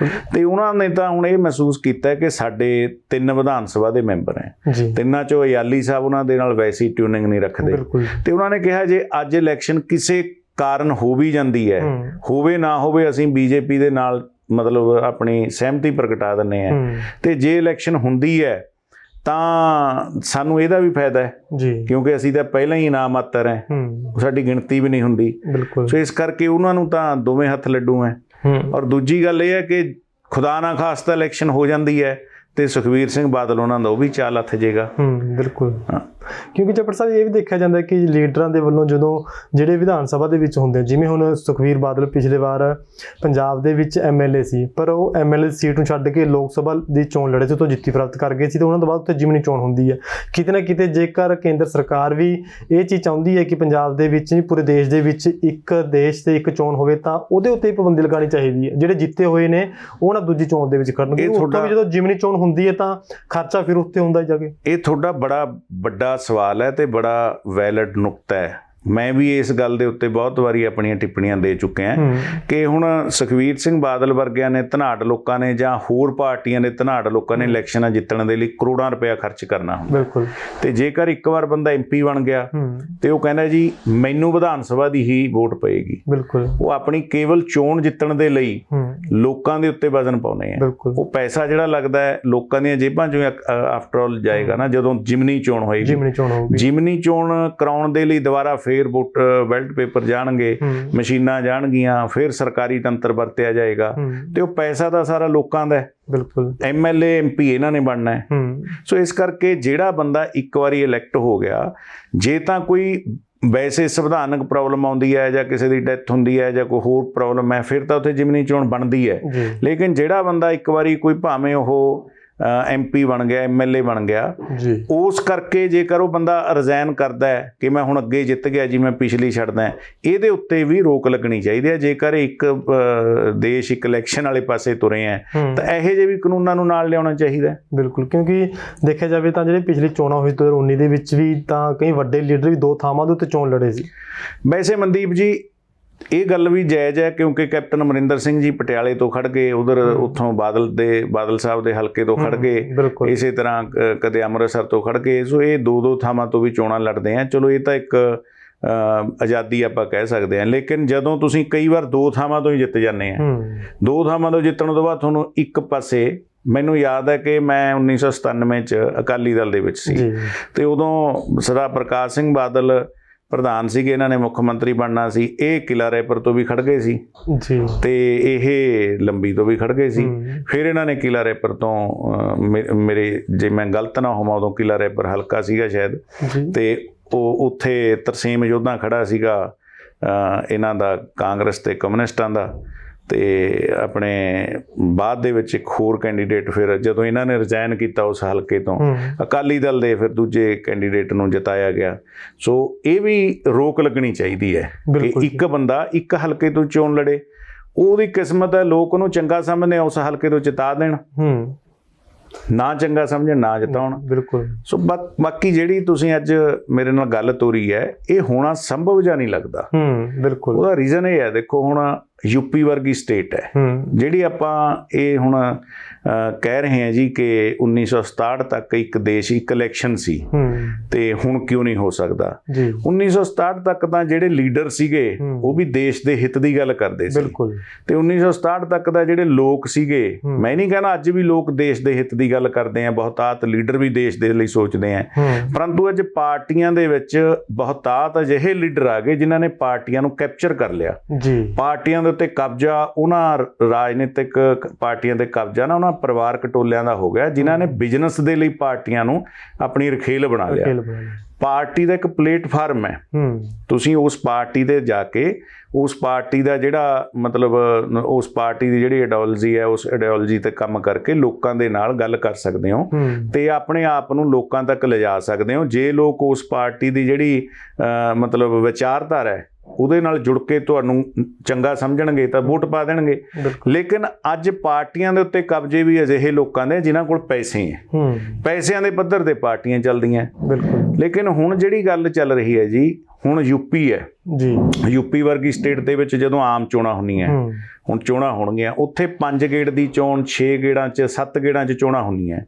ਤੇ ਉਹਨਾਂ ਨੇ ਤਾਂ ਹੁਣ ਇਹ ਮਹਿਸੂਸ ਕੀਤਾ ਕਿ ਸਾਡੇ 3 ਵਿਧਾਨ ਸਭਾ ਦੇ ਮੈਂਬਰ ਹੈ, 3 ਚੋਂ ਅਯਾਲੀ ਸਾਹਿਬ ਉਹਨਾਂ ਦੇ ਨਾਲ ਵੈਸੀ ਟਿਊਨਿੰਗ ਨਹੀਂ ਰੱਖਦੇ, ਤੇ ਉਹਨਾਂ ਨੇ ਕਿਹਾ ਜੇ ਅੱਜ ਇਲੈਕਸ਼ਨ ਕਿਸੇ ਕਾਰਨ ਹੋ ਵੀ ਜਾਂਦੀ ਹੈ, ਹੋਵੇ ਨਾ ਹੋਵੇ, ਅਸੀਂ ਬੀਜੇਪੀ ਦੇ ਨਾਲ ਮਤਲਬ ਆਪਣੀ ਸਹਿਮਤੀ ਪ੍ਰਗਟਾ ਦਿੰਦੇ ਹਾਂ, ਤੇ ਜੇ ਇਲੈਕਸ਼ਨ ਹੁੰਦੀ ਹੈ ਤਾਂ ਸਾਨੂੰ ਇਹਦਾ ਵੀ ਫਾਇਦਾ ਹੈ ਕਿਉਂਕਿ ਅਸੀਂ ਤਾਂ ਪਹਿਲਾਂ ਹੀ ਇਨਾਮ ਮਾਤਰ ਹੈ, ਸਾਡੀ ਗਿਣਤੀ ਵੀ ਨਹੀਂ ਹੁੰਦੀ। ਸੋ ਇਸ ਕਰਕੇ ਉਹਨਾਂ ਨੂੰ ਤਾਂ ਦੋਵੇਂ ਹੱਥ ਲੱਡੂ ਹੈ। ਔਰ ਦੂਜੀ ਗੱਲ ਇਹ ਹੈ ਕਿ ਖੁਦਾ ਨਾ ਖਾਸਤਾ ਇਲੈਕਸ਼ਨ ਹੋ ਜਾਂਦੀ ਹੈ ਤੇ ਸੁਖਬੀਰ ਸਿੰਘ ਬਾਦਲ ਉਹਨਾਂ ਦਾ ਉਹ ਵੀ ਚਾਲ ਹੱਥ ਜਾਏਗਾ। ਬਿਲਕੁਲ, ਕਿਉਂਕਿ ਚੱਪੜ ਸਾਹਿਬ ਇਹ ਵੀ ਦੇਖਿਆ ਜਾਂਦਾ ਕਿ ਲੀਡਰਾਂ ਦੇ ਵੱਲੋਂ ਜਦੋਂ ਜਿਹੜੇ ਵਿਧਾਨ ਸਭਾ ਦੇ ਵਿੱਚ ਹੁੰਦੇ, ਜਿਵੇਂ ਹੁਣ ਸੁਖਬੀਰ ਬਾਦਲ ਪਿਛਲੇ ਵਾਰ ਪੰਜਾਬ ਦੇ ਵਿੱਚ MLA ਸੀ, ਪਰ ਉਹ MLA ਸੀਟ ਨੂੰ ਛੱਡ ਕੇ ਲੋਕ ਸਭਾ ਦੀ ਚੋਣ ਲੜੇ ਸੀ, ਤੋਂ ਜਿੱਤੀ ਪ੍ਰਾਪਤ ਕਰ ਗਏ ਸੀ, ਤੇ ਉਹਨਾਂ ਤੋਂ ਬਾਅਦ ਉੱਥੇ ਜ਼ਿਮਨੀ ਚੋਣ ਹੁੰਦੀ ਹੈ। ਕਿਤੇ ਨਾ ਕਿਤੇ ਜੇਕਰ ਕੇਂਦਰ ਸਰਕਾਰ ਵੀ ਇਹ ਚੀਜ਼ ਚਾਹੁੰਦੀ ਹੈ ਕਿ ਪੰਜਾਬ ਦੇ ਵਿੱਚ ਨਹੀਂ ਪੂਰੇ ਦੇਸ਼ ਦੇ ਵਿੱਚ ਇੱਕ ਦੇਸ਼ ਤੇ ਇੱਕ ਚੋਣ ਹੋਵੇ, ਤਾਂ ਉਹਦੇ ਉੱਤੇ ਪਾਬੰਦੀ ਲਗਾਉਣੀ ਚਾਹੀਦੀ ਹੈ। ਜਿਹੜੇ ਜਿੱਤੇ ਹੋਏ ਨੇ ਉਹ ਨਾ ਦੂਜੀ ਚੋਣ ਦੇ ਵਿੱਚ ਕਰਨਗੇ, ਉੱਥੋਂ ਵੀ ਜਦੋਂ ਜ਼ਿਮਨੀ ਚੋਣ ਹੁੰਦੀ ਹੈ ਤਾਂ ਖਰਚਾ ਫਿਰ ਉੱਥੇ ਹੁੰਦਾ ਜਾ ਕੇ। ਇਹ ਤੁਹਾਡਾ ਬੜਾ ਵੱਡਾ ਸਵਾਲ ਹੈ ਤੇ ਬੜਾ ਵੈਲਿਡ ਨੁਕਤਾ ਹੈ ਮੈਂ ਵੀ ਇਸ ਗੱਲ ਦੇ ਉੱਤੇ ਬਹੁਤ ਵਾਰੀ ਆਪਣੀਆਂ ਟਿੱਪਣੀਆਂ ਦੇ ਚੁੱਕੇ ਹਾਂ ਕਿ ਹੁਣ ਸੁਖਬੀਰ ਸਿੰਘ ਬਾਦਲ ਵਰਗਿਆਂ ਨੇ ਧਨਾੜ ਲੋਕਾਂ ਨੇ ਜਾਂ ਹੋਰ ਪਾਰਟੀਆਂ ਦੇ ਧਨਾੜ ਲੋਕਾਂ ਨੇ ਇਲੈਕਸ਼ਨਾਂ ਜਿੱਤਣ ਦੇ ਲਈ ਕਰੋੜਾਂ ਰੁਪਇਆ ਖਰਚ ਕਰਨਾ ਹੁੰਦਾ। ਬਿਲਕੁਲ। ਤੇ ਜੇਕਰ ਇੱਕ ਵਾਰ ਬੰਦਾ MP ਬਣ ਗਿਆ ਤੇ ਉਹ ਕਹਿੰਦਾ ਜੀ ਮੈਨੂੰ ਵਿਧਾਨ ਸਭਾ ਦੀ ਹੀ ਵੋਟ ਪਏਗੀ। ਬਿਲਕੁਲ। ਉਹ ਆਪਣੀ ਕੇਵਲ ਚੋਣ ਜਿੱਤਣ ਦੇ ਲਈ ਲੋਕਾਂ ਦੇ ਉੱਤੇ ਵਜ਼ਨ ਪਾਉਣੇ ਆ। ਉਹ ਪੈਸਾ ਜਿਹੜਾ ਲੱਗਦਾ ਹੈ ਲੋਕਾਂ ਦੀਆਂ ਜੇਬਾਂ ਚੋਂ ਆਫਟਰ ਆਲ ਜਾਏਗਾ ਨਾ ਜਦੋਂ ਜਿਮਨੀ ਚੋਣ ਹੋਏਗੀ। ਜਿਮਨੀ ਚੋਣ ਕਰਾਉਣ ਦੇ ਲਈ ਦੁਬਾਰਾ ਫੇਰ ਵੋਟ ਬੈਲਟ ਪੇਪਰ ਜਾਣਗੇ, ਮਸ਼ੀਨਾਂ ਜਾਣਗੀਆਂ, ਫਿਰ ਸਰਕਾਰੀ ਤੰਤਰ ਵਰਤਿਆ ਜਾਏਗਾ ਤੇ ਉਹ ਪੈਸਾ ਤਾਂ ਸਾਰਾ ਲੋਕਾਂ ਦਾ ਹੈ। ਬਿਲਕੁਲ। MLA MP ਇਹਨਾਂ ਨੇ ਬਣਨਾ ਹੈ। ਸੋ ਇਸ ਕਰਕੇ ਜਿਹੜਾ ਬੰਦਾ ਇੱਕ ਵਾਰੀ ਇਲੈਕਟ ਹੋ ਗਿਆ, ਜੇ ਤਾਂ ਕੋਈ ਵੈਸੇ ਸੰਵਿਧਾਨਕ ਪ੍ਰੋਬਲਮ ਆਉਂਦੀ ਹੈ ਜਾਂ ਕਿਸੇ ਦੀ ਡੈਥ ਹੁੰਦੀ ਹੈ ਜਾਂ ਕੋਈ ਹੋਰ ਪ੍ਰੋਬਲਮ ਹੈ, ਫਿਰ ਤਾਂ ਉੱਥੇ ਜਿਮਨੀ ਚੋਣ ਬਣਦੀ ਹੈ। ਲੇਕਿਨ ਜਿਹੜਾ ਬੰਦਾ ਇੱਕ ਵਾਰੀ ਕੋਈ ਭਾਵੇਂ ਉਹ MP ਬਣ ਗਿਆ, MLA ਬਣ ਗਿਆ, ਉਸ ਕਰਕੇ ਜੇਕਰ ਉਹ ਬੰਦਾ ਰਿਜ਼ਾਈਨ ਕਰਦਾ ਹੈ ਕਿ ਮੈਂ ਹੁਣ ਅੱਗੇ ਜਿੱਤ ਗਿਆ ਜੀ, ਮੈਂ ਪਿਛਲੀ ਛੱਡਦਾ, ਇਹਦੇ ਉੱਤੇ ਵੀ ਰੋਕ ਲੱਗਣੀ ਚਾਹੀਦੀ ਹੈ। ਜੇਕਰ ਇੱਕ ਦੇਸ਼ ਇੱਕ ਇਲੈਕਸ਼ਨ ਵਾਲੇ ਪਾਸੇ ਤੁਰੇ ਹੈ ਤਾਂ ਇਹੋ ਜਿਹੇ ਵੀ ਕਾਨੂੰਨਾਂ ਨੂੰ ਨਾਲ ਲਿਆਉਣਾ ਚਾਹੀਦਾ। ਬਿਲਕੁਲ। ਕਿਉਂਕਿ ਦੇਖਿਆ ਜਾਵੇ ਤਾਂ ਜਿਹੜੇ ਪਿਛਲੀ ਚੋਣਾਂ ਹੋਈ 2019 ਦੇ ਵਿੱਚ ਵੀ ਤਾਂ ਕਈ ਵੱਡੇ ਲੀਡਰ ਵੀ 2 ਥਾਵਾਂ ਦੇ ਉੱਤੇ ਚੋਣ ਲੜੇ ਸੀ। ਵੈਸੇ ਮਨਦੀਪ ਜੀ ਇਹ ਗੱਲ ਵੀ ਜਾਇਜ਼ ਹੈ ਕਿਉਂਕਿ ਕੈਪਟਨ ਅਮਰਿੰਦਰ ਸਿੰਘ ਜੀ ਪਟਿਆਲੇ ਤੋਂ ਖੜ ਗਏ, ਉਧਰ ਉੱਥੋਂ ਬਾਦਲ ਸਾਹਿਬ ਦੇ ਹਲਕੇ ਤੋਂ ਖੜ ਗਏ, ਇਸੇ ਤਰ੍ਹਾਂ ਕਦੇ ਅੰਮ੍ਰਿਤਸਰ ਤੋਂ ਖੜ ਗਏ। ਸੋ ਇਹ 2-2 ਥਾਵਾਂ ਤੋਂ ਵੀ ਚੋਣਾਂ ਲੜਦੇ ਆ। ਚਲੋ ਇਹ ਤਾਂ ਇੱਕ ਆਜ਼ਾਦੀ ਆਪਾਂ ਕਹਿ ਸਕਦੇ ਹਾਂ। ਲੇਕਿਨ ਜਦੋਂ ਤੁਸੀਂ ਕਈ ਵਾਰ 2 ਥਾਵਾਂ ਤੋਂ ਹੀ ਜਿੱਤ ਜਾਂਦੇ ਆ, 2 ਥਾਵਾਂ ਤੋਂ ਜਿੱਤਣ ਤੋਂ ਬਾਅਦ ਤੁਹਾਨੂੰ ਇੱਕ ਪਾਸੇ, ਮੈਨੂੰ ਯਾਦ ਹੈ ਕਿ ਮੈਂ 1997 'ਚ ਅਕਾਲੀ ਦਲ ਦੇ ਵਿੱਚ ਸੀ ਤੇ ਉਦੋਂ ਸਰਦਾਰ ਪ੍ਰਕਾਸ਼ ਸਿੰਘ ਬਾਦਲ ਪ੍ਰਧਾਨ ਸੀਗੇ, ਇਹਨਾਂ ਨੇ ਮੁੱਖ ਮੰਤਰੀ ਬਣਨਾ ਸੀ। ਇਹ ਕਿਲ੍ਹਾ ਰੈਪਰ ਤੋਂ ਵੀ ਖੜ ਗਏ ਸੀ ਤੇ ਇਹ ਲੰਬੀ ਤੋਂ ਵੀ ਖੜ ਗਏ ਸੀ। ਫਿਰ ਇਹਨਾਂ ਨੇ ਕਿਲ੍ਹਾ ਰੈਪਰ ਤੋਂ ਮੇਰੇ ਜੇ ਮੈਂ ਗਲਤ ਨਾ ਹੋਵਾਂ ਉਦੋਂ ਕਿਲ੍ਹਾ ਰੈਪਰ ਹਲਕਾ ਸੀਗਾ ਸ਼ਾਇਦ, ਤੇ ਉਹ ਉੱਥੇ ਤਰਸੀਮ ਯੋਧਾ ਖੜਾ ਸੀਗਾ ਇਹਨਾਂ ਦਾ, ਕਾਂਗਰਸ ਤੇ ਕਮਿਊਨਿਸਟਾਂ ਦਾ। ਤੇ ਆਪਣੇ ਬਾਅਦ ਦੇ ਵਿੱਚ ਇੱਕ ਹੋਰ ਕੈਂਡੀਡੇਟ, ਫਿਰ ਜਦੋਂ ਇਹਨਾਂ ਨੇ ਰਿਜ਼ਾਈਨ ਕੀਤਾ ਉਸ ਹਲਕੇ ਤੋਂ ਅਕਾਲੀ ਦਲ ਦੇ, ਫਿਰ ਦੂਜੇ ਕੈਂਡੀਡੇਟ ਨੂੰ ਜਿਤਾਇਆ ਗਿਆ। ਸੋ ਇਹ ਵੀ ਰੋਕ ਲੱਗਣੀ ਚਾਹੀਦੀ ਹੈ ਕਿ ਇੱਕ ਬੰਦਾ ਇੱਕ ਹਲਕੇ ਤੋਂ ਚੋਣ ਲੜੇ, ਉਹਦੀ ਕਿਸਮਤ ਹੈ, ਲੋਕ ਉਹਨੂੰ ਚੰਗਾ ਸਮਝਦੇ ਉਸ ਹਲਕੇ ਤੋਂ ਜਿਤਾ ਦੇਣ, ਨਾ ਚੰਗਾ ਸਮਝਣ ਨਾ ਜਿਤਾਉਣ। ਬਿਲਕੁਲ। ਸੋ ਬਾਕੀ ਜਿਹੜੀ ਤੁਸੀਂ ਅੱਜ ਮੇਰੇ ਨਾਲ ਗੱਲ ਤੋਰੀ ਹੈ, ਇਹ ਹੋਣਾ ਸੰਭਵ ਜਾਂ ਨਹੀਂ ਲੱਗਦਾ। ਬਿਲਕੁਲ। ਉਹਦਾ ਰੀਜ਼ਨ ਇਹ ਹੈ, ਦੇਖੋ ਹੁਣ ਯੂਪੀ ਵਰਗੀ ਸਟੇਟ ਹੈ ਜਿਹੜੀ ਆਪਾਂ ਇਹ ਹੁਣ ਕਹਿ ਰਹੇ ਹਾਂ ਜੀ ਕਿ 1967 ਤੱਕ ਇੱਕ ਦੇਸ਼ ਇੱਕ ਇਲੈਕਸ਼ਨ ਸੀ ਤੇ ਹੁਣ ਕਿਉਂ ਨਹੀਂ ਹੋ ਸਕਦਾ। 1967 ਤੱਕ ਤਾਂ ਜਿਹੜੇ ਲੀਡਰ ਸੀਗੇ ਉਹ ਵੀ ਦੇਸ਼ ਦੇ ਹਿੱਤ ਦੀ ਗੱਲ ਕਰਦੇ ਸੀ ਤੇ 1967 ਤੱਕ ਦਾ ਜਿਹੜੇ ਲੋਕ ਸੀਗੇ, ਮੈਂ ਨਹੀਂ ਕਹਿਣਾ ਅੱਜ ਵੀ ਲੋਕ ਦੇਸ਼ ਦੇ ਹਿੱਤ ਦੀ ਗੱਲ ਕਰਦੇ ਆ, ਬਹੁਤਾਤ ਲੀਡਰ ਵੀ ਦੇਸ਼ ਦੇ ਲਈ ਸੋਚਦੇ ਆ, ਪਰੰਤੂ ਅੱਜ ਪਾਰਟੀਆਂ ਦੇ ਵਿੱਚ ਬਹੁਤਾਤ ਅਜਿਹੇ ਲੀਡਰ ਆ ਗਏ ਜਿਨ੍ਹਾਂ ਨੇ ਪਾਰਟੀਆਂ ਨੂੰ ਕੈਪਚਰ ਕਰ ਲਿਆ। ਪਾਰਟੀਆਂ ਦੇ ਉੱਤੇ ਕਬਜ਼ਾ, ਉਹਨਾਂ ਰਾਜਨੀਤਿਕ ਪਾਰਟੀਆਂ ਤੇ ਕਬਜ਼ਾ ਨਾ ਉਹਨਾਂ ਪਰਿਵਾਰਕ ਟੋਲਿਆਂ ਦਾ ਹੋ ਗਿਆ ਜਿਨ੍ਹਾਂ ਨੇ ਬਿਜ਼ਨਸ ਦੇ ਲਈ ਪਾਰਟੀਆਂ ਨੂੰ ਆਪਣੀ ਰਖੇਲ ਬਣਾ ਲਿਆ। ਪਾਰਟੀ ਦਾ ਇੱਕ ਪਲੇਟਫਾਰਮ ਹੈ, ਤੁਸੀਂ ਉਸ ਪਾਰਟੀ ਤੇ ਜਾ ਕੇ ਉਸ ਪਾਰਟੀ ਦਾ ਜਿਹੜਾ ਮਤਲਬ ਉਸ ਪਾਰਟੀ ਦੀ ਜਿਹੜੀ ਆਈਡੀਓਲੋਜੀ ਹੈ ਉਸ ਆਈਡੀਓਲੋਜੀ ਤੇ ਕੰਮ ਕਰਕੇ ਲੋਕਾਂ ਦੇ ਨਾਲ ਗੱਲ ਕਰ ਸਕਦੇ ਹੋ ਤੇ ਆਪਣੇ ਆਪ ਨੂੰ ਲੋਕਾਂ ਤੱਕ ਲਿਜਾ ਸਕਦੇ ਹੋ। ਜੇ ਲੋਕ ਉਸ ਪਾਰਟੀ ਦੀ ਜਿਹੜੀ ਮਤਲਬ ਵਿਚਾਰਧਾਰਾ ਹੈ ਉਹਦੇ ਨਾਲ ਜੁੜ ਕੇ ਤੁਹਾਨੂੰ ਚੰਗਾ ਸਮਝਣਗੇ ਤਾਂ ਵੋਟ ਪਾ ਦੇਣਗੇ। ਲੇਕਿਨ ਅੱਜ ਪਾਰਟੀਆਂ ਦੇ ਉੱਤੇ ਕਬਜ਼ੇ ਵੀ ਅਜਿਹੇ ਲੋਕਾਂ ਦੇ ਜਿਨ੍ਹਾਂ ਕੋਲ ਪੈਸੇ ਹੈ, ਪੈਸਿਆਂ ਦੇ ਪੱਧਰ ਤੇ ਪਾਰਟੀਆਂ ਚੱਲਦੀਆਂ। ਲੇਕਿਨ ਹੁਣ ਜਿਹੜੀ ਗੱਲ ਚੱਲ ਰਹੀ ਹੈ ਜੀ, ਹੁਣ ਯੂਪੀ ਹੈ ਜੀ, ਯੂਪੀ ਵਰਗੀ ਸਟੇਟ ਦੇ ਵਿੱਚ ਜਦੋਂ ਆਮ ਚੋਣਾਂ ਹੁੰਦੀਆਂ, ਹੁਣ ਚੋਣਾਂ ਹੋਣਗੀਆਂ, ਉੱਥੇ 5 ਗੇੜ ਦੀ ਚੋਣ 6 ਗੇੜਾਂ 'ਚ 7 ਗੇੜਾਂ 'ਚ ਚੋਣਾਂ ਹੁੰਦੀਆਂ।